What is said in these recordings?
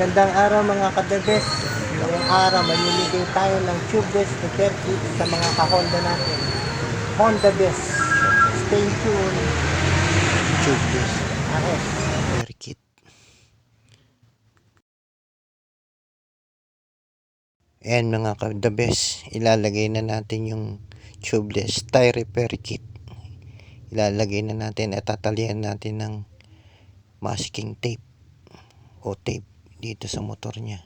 Magandang araw mga ka-the-best. Ngayong araw mamimigay tayo ng tubeless repair kit sa mga ka-Honda natin. Honda Best. Stay tuned. Tubeless RS repair kit. Ayan mga ka-the best, ilalagay na natin yung tubeless tie repair kit. Ilalagay na natin at tatalian natin ng masking tape o tape dito sa motor niya.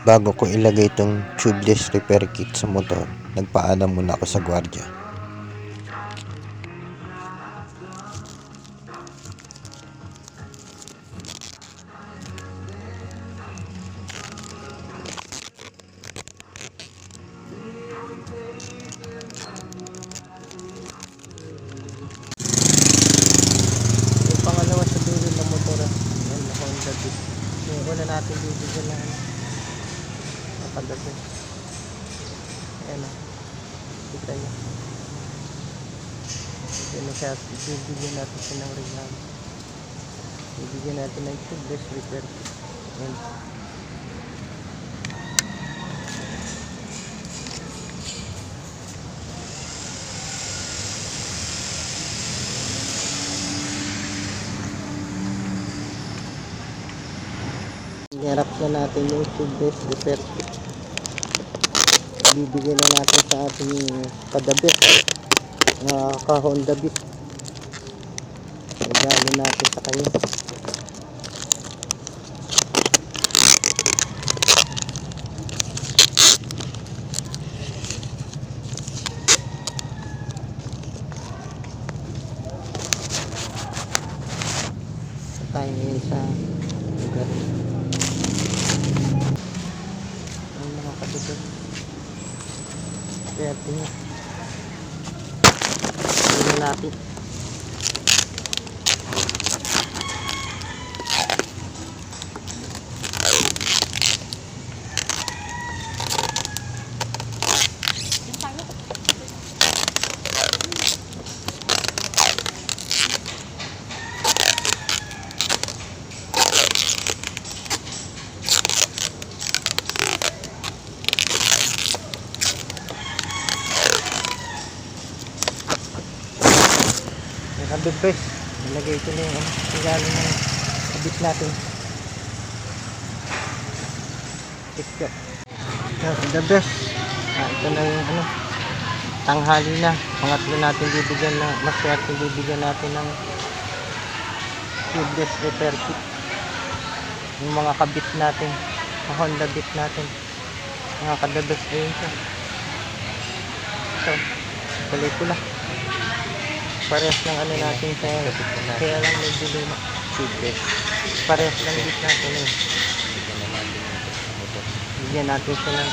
Bago ko ilagay itong tubeless repair kit sa motor, nagpaalam muna ako sa gwardiya. yung pangalawa sa dulo ng motor. Yan, Honda Best. Yung una natin bibigyan na ka-the-best. Ayan o. Kita nyo. Yan na siya. Bibigyan natin siya ng regalo. Bibigyan natin ng tubeless repair kit. Yan. Iharap na natin yung tubeless repair kit. Bibigyan na natin sa ating ka-the-best ka-Honda Beat. Regalo natin sa kanya. Tayo ngayon sa lugar. Ang mga ka-the-best. Kaya tingnan. Tingnan natin. Ang best. Nilagay ko na yung regalo ng kabit natin. TikTok. The best. Ito na yung tanghali na. Pangatlo natin bibigyan na, maswerte bibigyan natin ng tubeless repair kit. Yung mga kabit natin, Honda Beat natin. Mga ka-the best ayun siya. So, pelikula. Parehas lang natin sa kaya lang medyo luma. Tubeless. Parehas lang bit natin eh. Bigyan natin siya ng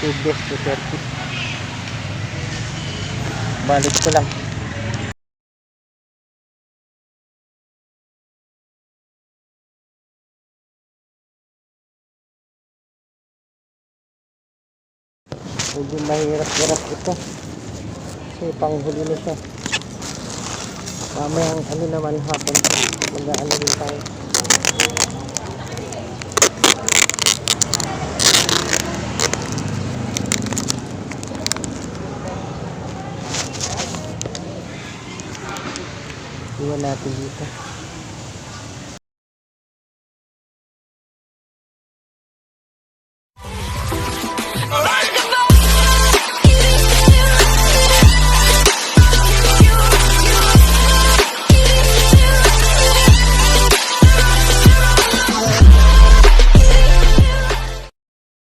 tubeless repair kit. Balik ko lang. Medyo mahirap-hirap ito. Kasi panghuli na siya. Mamayang naman hapon mag-aano rin tayo. Iwan natin dito.